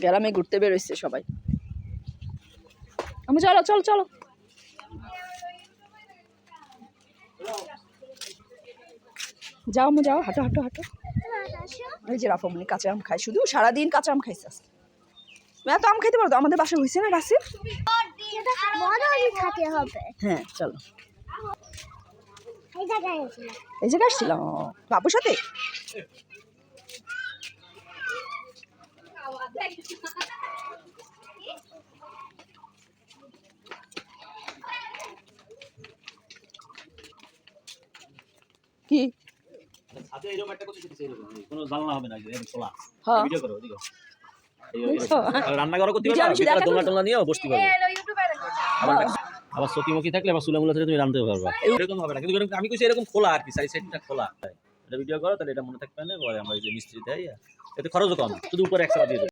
গ্রামে ঘুরতে বেরোচ্ছে সবাই। আমি চলো চলো চলো। যাও আমি যাও, হাঁটো হাঁটো হাঁটো। এই যে রাফামনি কাঁচা আম খায়, শুধু সারাদিন কাঁচা আম খাইছে। মেয়া তো আম খাইতে পারো তো, আমাদের বাসায় হয়েছে না বাসে। হ্যাঁ চলো। এই জায়গায় আসছিলাম বাবুর সাথে। কি সাথে এরকম একটা কিছু কিছু এরকম কোনো জানলা হবে না, এরকম খোলা। হ্যাঁ ভিডিও করো দিগো। রান্না করো করতে পারো, ভিতরে দোলনা টোলনা নিয়েও বসতে পারো। আবার সকিমকি থাকলে আবার সুলামুলা থেকে তুমি রান্নাতে পারবা। এরকম হবে না, কিন্তু এরকম আমি কইছি এরকম খোলা আর কি, সাইডটা খোলা। এটা ভিডিও করো তাহলে এটা মনে থাকবে না, পরে আমরা এই যে মিস্ত্রি দেই, এতে খরচও কম, শুধু উপরে 100 টাকা দিয়ে দেব।